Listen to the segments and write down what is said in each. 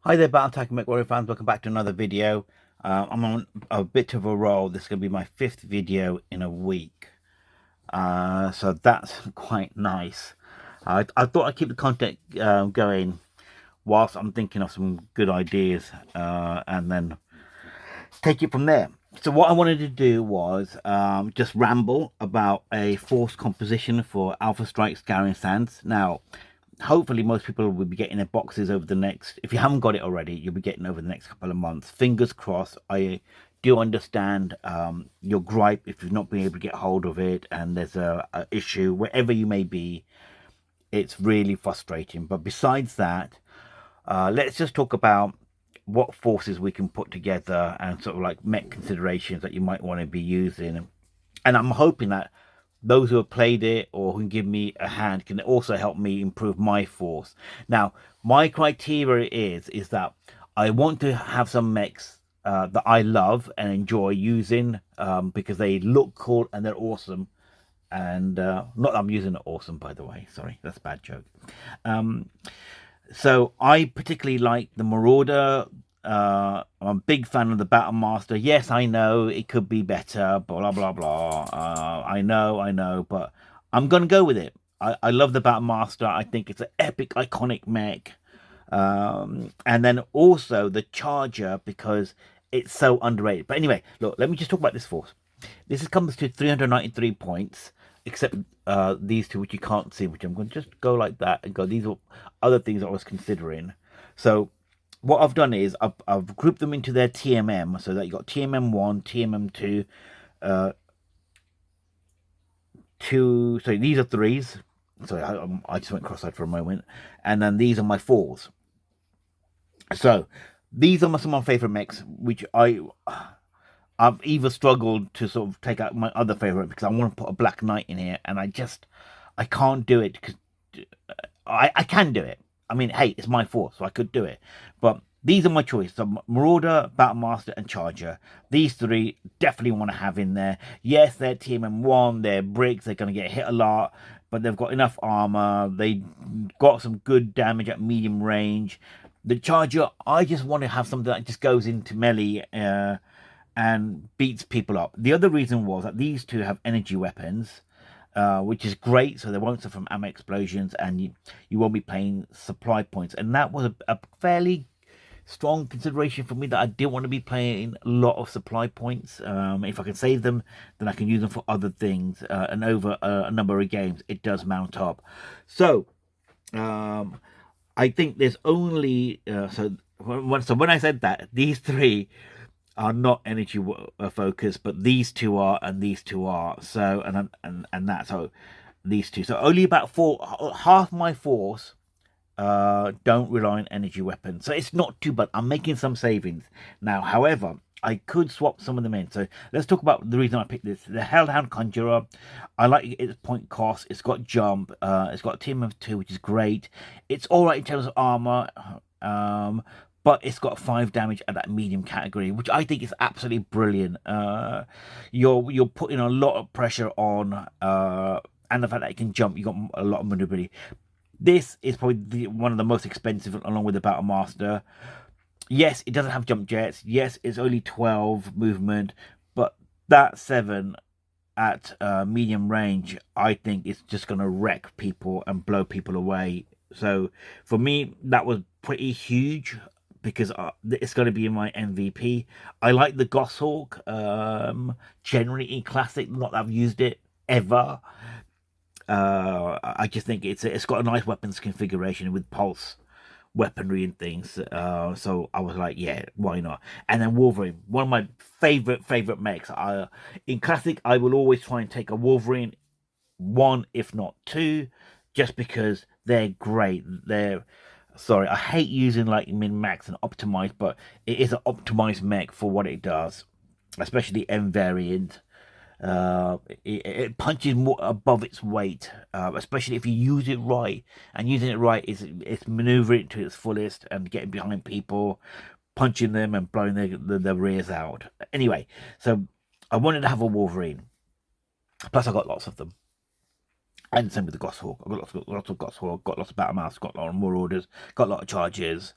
Hi there, BattleTech and MechWarrior fans. Welcome back to another video. I'm on a bit of a roll. This is going to be my 5th video in a week. So that's quite nice. I thought I'd keep the content going whilst I'm thinking of some good ideas and then take it from there. So what I wanted to do was just ramble about a force composition for Alpha Strike Scouring Sands. Now, hopefully most people will be getting their boxes over the next, if you haven't got it already, you'll be getting over the next couple of months. Fingers crossed. I do understand your gripe if you've not been able to get hold of it and there's a issue wherever you may be. It's really frustrating, but besides that, let's just talk about what forces we can put together and sort of like mech considerations that you might want to be using. And I'm hoping that those who have played it or who can give me a hand can also help me improve my force. Now, my criteria is that I want to have some mechs that I love and enjoy using because they look cool and they're awesome. And not that I'm using it awesome, by the way. Sorry, that's a bad joke. Um, so I particularly like the Marauder. I'm a big fan of the Battle Master. Yes, I know it could be better, blah blah blah. I know, but I'm gonna go with it. I love the Battle Master. I think it's an epic, iconic mech. And then also the Charger because it's so underrated. But anyway, look, let me just talk about this force. This comes to 393 points, except these two, which you can't see, which I'm going to just go like that and go, these are other things I was considering. So what I've done is I've grouped them into their TMM, so that you got TMM1, TMM2, so these are threes. Sorry, I just went cross-eyed for a moment. And then these are my fours. So these are some of my favorite mechs, which I've either struggled to sort of take out my other favorite because I want to put a Black Knight in here, and I can't do it because I can do it. I mean, hey, it's my force, so I could do it. But these are my choices: so Marauder, Battlemaster, and Charger. These three definitely want to have in there. Yes, they're TMM1, they're bricks, they're going to get hit a lot, but they've got enough armor. They got some good damage at medium range. The Charger, I just want to have something that just goes into melee and beats people up. The other reason was that these two have energy weapons, which is great, so they won't suffer from ammo explosions, and you won't be paying supply points. And that was a fairly strong consideration for me, that I didn't want to be playing a lot of supply points. If I can save them, then I can use them for other things, and over a number of games, it does mount up. So I think there's only when I said that these three are not energy focused, but these two are, and these two are. So and that's how these two. So only about half my force don't rely on energy weapons. So it's not too bad. I'm making some savings now. However, I could swap some of them in. So let's talk about the reason I picked this. The Hellhound Conjurer. I like its point cost. It's got jump. It's got a team of two, which is great. It's all right in terms of armor. But it's got 5 damage at that medium category, which I think is absolutely brilliant. You're putting a lot of pressure on, and the fact that it can jump, you got a lot of maneuverability. This is probably one of the most expensive, along with the Battle Master. Yes, it doesn't have jump jets. Yes, it's only 12 movement, but that 7 at medium range, I think it's just going to wreck people and blow people away. So for me, that was pretty huge because it's going to be in my MVP. I like the Goshawk, generally in Classic, not that I've used it ever. I just think it's got a nice weapons configuration with pulse weaponry and things. So I was like, yeah, why not? And then Wolverine, one of my favorite mechs. In Classic, I will always try and take a Wolverine, one if not two, just because they're great. Sorry, I hate using like min max and optimized, but it is an optimized mech for what it does, especially the M variant. It punches more above its weight, especially if you use it right. And using it right is it's maneuvering it to its fullest and getting behind people, punching them and blowing their rears out. Anyway, so I wanted to have a Wolverine. Plus, I got lots of them. And same with the Goshawk. I got lots of Goshawk, got lots of Battle Mouse, got a lot of Marauders, got a lot of Chargers.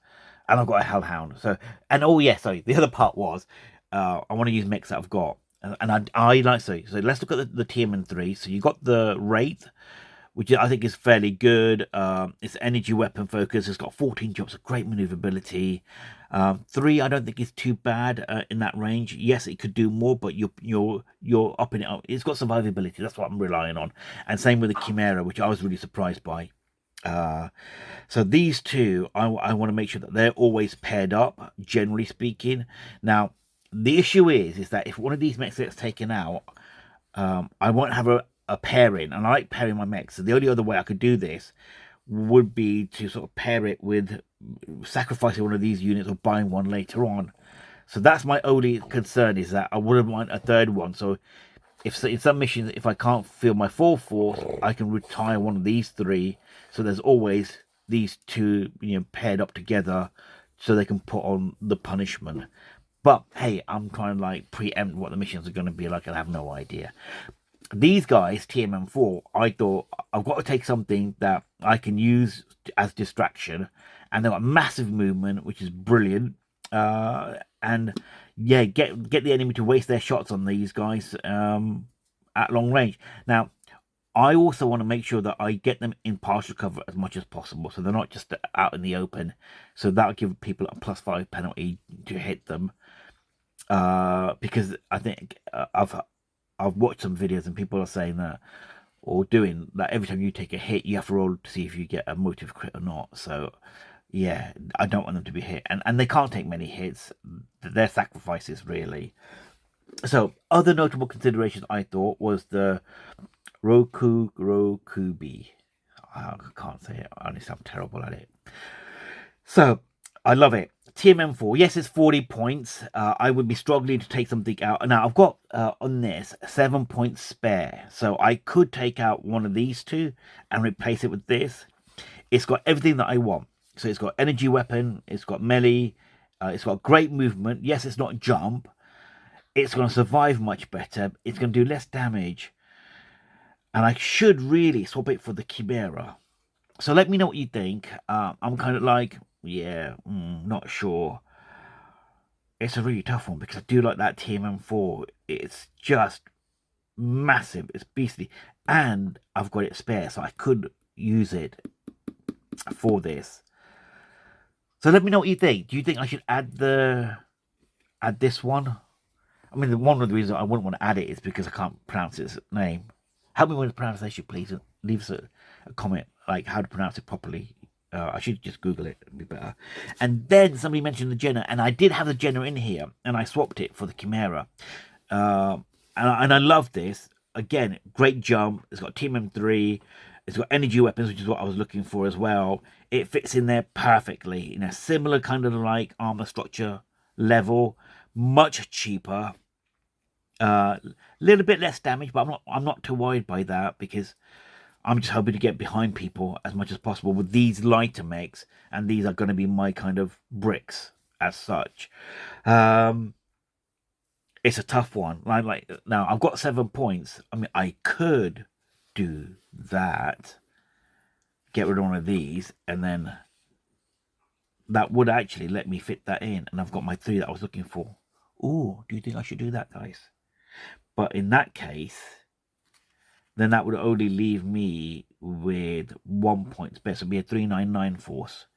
and I've got a Hellhound. So, and oh yeah, sorry, the other part was I want to use mechs that I've got, and I like so let's look at the TMN3. So you got the Wraith, which I think is fairly good. It's energy weapon focus. It's got 14 jumps, a great maneuverability. 3, I don't think is too bad in that range. Yes, it could do more, but you're upping it up. It's got survivability. That's what I'm relying on. And same with the Chimera, which I was really surprised by. So these two, I want to make sure that they're always paired up, generally speaking. Now, the issue is that if one of these mechs gets taken out, I won't have a pairing, and I like pairing my mechs. So the only other way I could do this would be to sort of pair it with sacrificing one of these units or buying one later on. So that's my only concern, is that I wouldn't want a third one. So if in some missions, if I can't feel my full force, I can retire one of these 3. So there's always these 2, paired up together, so they can put on the punishment. But hey, I'm trying to like preempt what the missions are going to be like, and I have no idea. These guys, TMM4, I thought I've got to take something that I can use as distraction, and they've got massive movement, which is brilliant. And yeah, get the enemy to waste their shots on these guys at long range. Now, I also want to make sure that I get them in partial cover as much as possible, so they're not just out in the open. So that'll give people a +5 penalty to hit them. Because I think I've watched some videos and people are saying that, or doing that, every time you take a hit, you have to roll to see if you get a motive crit or not. So yeah, I don't want them to be hit, and they can't take many hits. They're sacrifices, really. So other notable considerations I thought was the Rokubi. I can't say it. Honestly, I'm terrible at it. So I love it. TMM4, yes, it's 40 points. I would be struggling to take something out. Now, I've got on this 7 points spare. So I could take out one of these 2 and replace it with this. It's got everything that I want. So it's got energy weapon, it's got melee, it's got great movement. Yes, it's not jump. It's going to survive much better. It's going to do less damage. And I should really swap it for the Chimera. So let me know what you think. I'm kind of like, yeah, not sure. It's a really tough one because I do like that TMM4. It's just massive. It's beastly. And I've got it spare, so I could use it for this. So let me know what you think. Do you think I should add this one? I mean, one of the reasons I wouldn't want to add it is because I can't pronounce its name. Help me with the pronunciation, please. Leave us a comment, like how to pronounce it properly. I should just Google it. It'd be better. And then somebody mentioned the Jenna, and I did have the Jenna in here, and I swapped it for the Chimera. And I love this. Again, great jump. It's got TMM3. It's got energy weapons, which is what I was looking for as well. It fits in there perfectly in a similar kind of like armor structure level, much cheaper. Little bit less damage, but I'm not too worried by that because I'm just hoping to get behind people as much as possible with these lighter mechs, and these are going to be my kind of bricks as such. It's a tough one. Like now, I've got 7 points. I mean, I could do that, get rid of one of these, and then that would actually let me fit that in, and I've got my 3 that I was looking for. Ooh, do you think I should do that, guys? But in that case, then that would only leave me with 1 point spare. So it'd be a 399 force.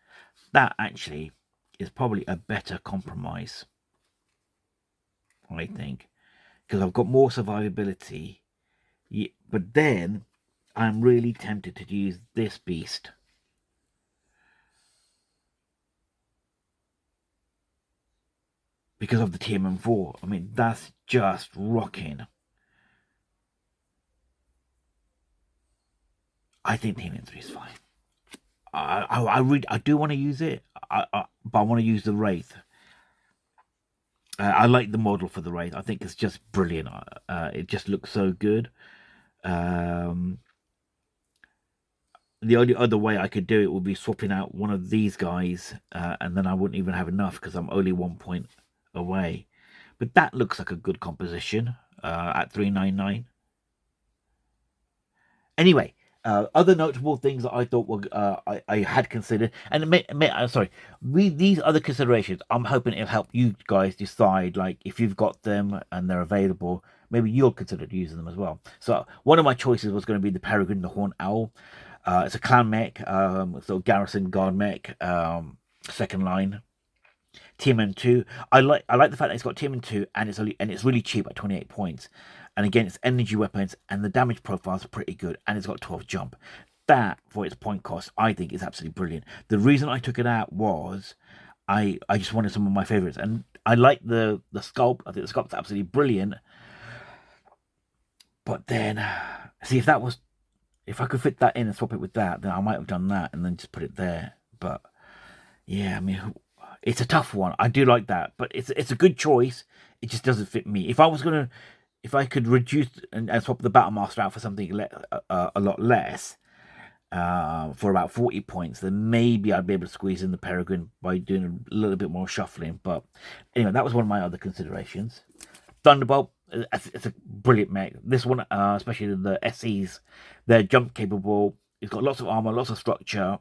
That actually is probably a better compromise, I think, because I've got more survivability. But then I'm really tempted to use this beast. Because of the TMM4. I mean, that's just rocking. I think TMM3 is fine. I do want to use it, but I want to use the Wraith. I like the model for the Wraith. I think it's just brilliant. It just looks so good. The only other way I could do it would be swapping out one of these guys, and then I wouldn't even have enough because I'm only 1 point away. But that looks like a good composition at 399. Anyway, Other notable things that I thought were I had considered, and I'm sorry, these other considerations, I'm hoping it'll help you guys decide, like, if you've got them and they're available, maybe you'll consider using them as well. So one of my choices was going to be the Peregrine, the Horned Owl. It's a clan mech, sort of garrison guard mech, second line. TMM2. I like the fact that it's got TMM2 and it's really cheap at 28 points. And again, it's energy weapons and the damage profile is pretty good and it's got 12 jump. That for its point cost, I think is absolutely brilliant. The reason I took it out was I just wanted some of my favorites and I like the sculpt. I think the sculpt's absolutely brilliant. But then see if I could fit that in and swap it with that, then I might have done that and then just put it there. But yeah, I mean, it's a tough one. I do like that, but it's a good choice. It just doesn't fit me. If I could reduce and swap the Battle Master out for something a lot less, for about 40 points, then maybe I'd be able to squeeze in the Peregrine by doing a little bit more shuffling. But anyway, that was one of my other considerations. Thunderbolt, it's a brilliant mech. This one, especially the SEs, they're jump capable. It's got lots of armor, lots of structure.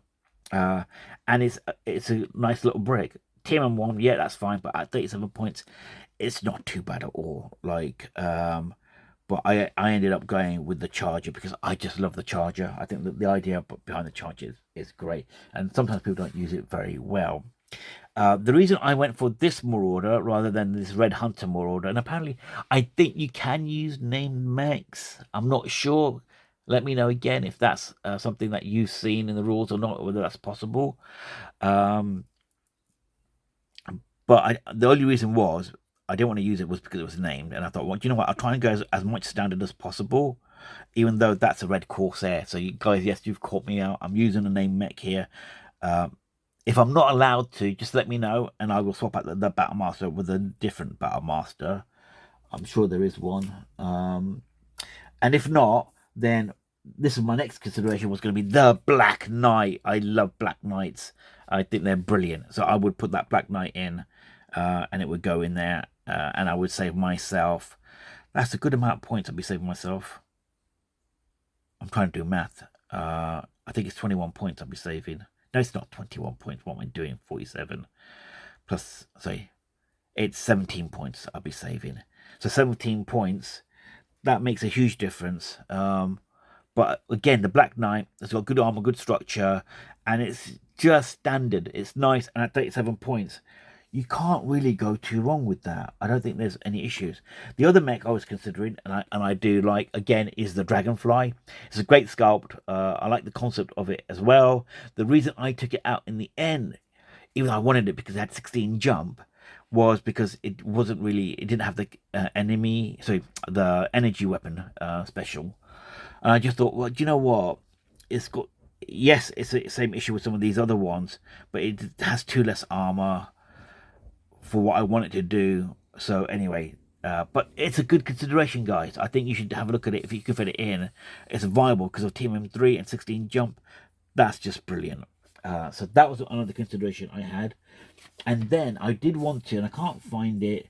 And it's a nice little brick. TMM1, yeah, that's fine, but at 37 points, it's not too bad at all. Like, but I ended up going with the Charger because I just love the Charger. I think that the idea behind the Charger is great, and sometimes people don't use it very well. The reason I went for this Marauder rather than this Red Hunter Marauder, and apparently I think you can use named mechs. I'm not sure. Let me know again if that's something that you've seen in the rules or not, or whether that's possible. Um, but the only reason was I didn't want to use it was because it was named, and I thought, well, do you know what? I'll try and go as much standard as possible, even though that's a Red Corsair. So you guys, yes, you've caught me out. I'm using a named mech here. If I'm not allowed to, just let me know, and I will swap out the Battle Master with a different Battle Master. I'm sure there is one. And if not, then this is my next consideration was going to be the Black Knight. I love Black Knights. I think they're brilliant. So I would put that Black Knight in, and it would go in there, and I would save myself. That's a good amount of points I'd be saving myself. I'm trying to do math. I think it's 21 points I'll be saving. No, it's not 21 points. What am I doing? 47 plus, sorry, it's 17 points I'll be saving. So 17 points, that makes a huge difference. But again, the Black Knight has got good armor, good structure, and it's just standard. It's nice, and at 37 points, you can't really go too wrong with that. I don't think there's any issues. The other mech I was considering, and I do like, again, is the Dragonfly. It's a great sculpt. I like the concept of it as well. The reason I took it out in the end, even though I wanted it because it had 16 jump, was because it didn't have the the energy weapon special. And I just thought, well, do you know what? It's got, yes, it's the same issue with some of these other ones, but it has 2 less armor for what I want it to do. So anyway, but it's a good consideration, guys. I think you should have a look at it if you can fit it in. It's viable because of Team M3 and 16 jump. That's just brilliant. So that was another consideration I had. And then I did want to, and I can't find it.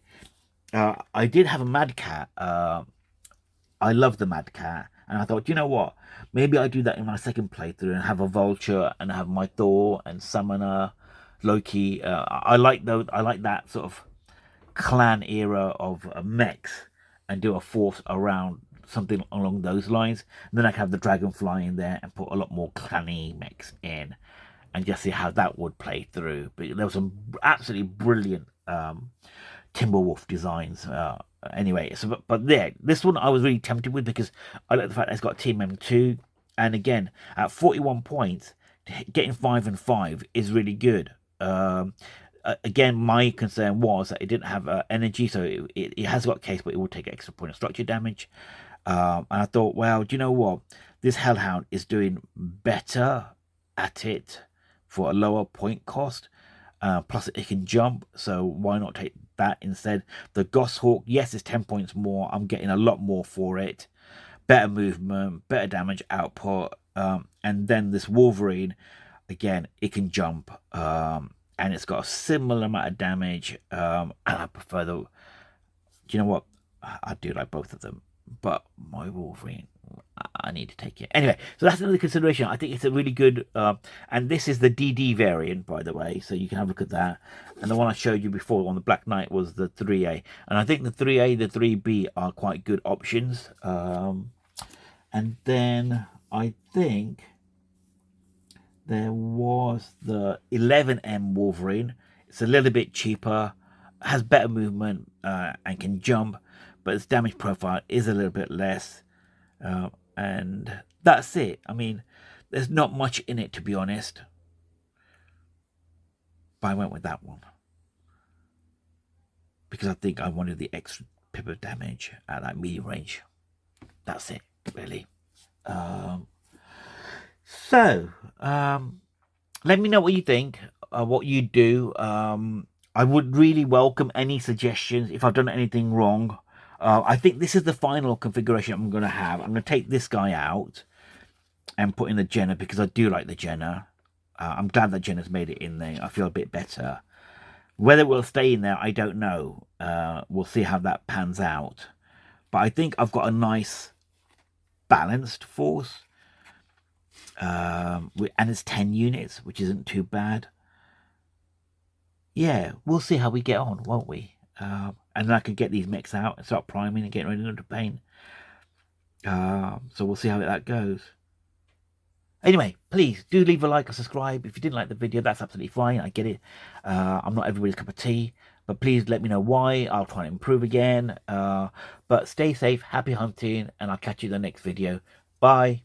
I did have a Mad Cat. I love the Mad Cat. And I thought, you know what? Maybe I do that in my second playthrough and have a Vulture and have my Thor and Summoner, Loki. I like those. I like that sort of clan era of mechs, and do a force around something along those lines. And then I can have the Dragonfly in there and put a lot more clanny mechs in, and just see how that would play through. But there was some absolutely brilliant Timberwolf designs. Anyway, so but there, this one I was really tempted with because I like the fact that it's got Team M2, and again at 41 points, getting 5 and 5 is really good. Again, my concern was that it didn't have energy, so it has got case, but it will take extra point of structure damage. And I thought, well, do you know what? This Hellhound is doing better at it for a lower point cost. Plus, it can jump, so why not take that instead? The Goshawk, yes, it's 10 points more. I'm getting a lot more for it. Better movement, better damage output. And then this Wolverine, again, it can jump. And it's got a similar amount of damage. And I prefer the... Do you know what? I do like both of them. but my Wolverine, I need to take it. Anyway, so that's another consideration. I think it's a really good, and this is the DD variant, by the way, so you can have a look at that. And the one I showed you before on the Black Knight was the 3A. And I think the 3A, the 3B are quite good options. And then I think there was the 11M Wolverine. It's a little bit cheaper, has better movement, and can jump, but its damage profile is a little bit less. And that's it. I mean, there's not much in it, to be honest. But I went with that one because I think I wanted the extra pip of damage at that medium range. That's it, really. So, let me know what you think, what you do. I would really welcome any suggestions if I've done anything wrong. I think this is the final configuration I'm going to have. I'm going to take this guy out and put in the Jenna because I do like the Jenna. I'm glad that Jenna's made it in there. I feel a bit better. Whether it will stay in there, I don't know. We'll see how that pans out. But I think I've got a nice balanced force. And it's 10 units, which isn't too bad. Yeah, we'll see how we get on, won't we? And then I can get these mechs out and start priming and getting ready to paint. So we'll see how that goes. Anyway, please do leave a like and subscribe. If you didn't like the video, that's absolutely fine. I get it. I'm not everybody's cup of tea. But please let me know why. I'll try and improve again. But stay safe, happy hunting, and I'll catch you in the next video. Bye.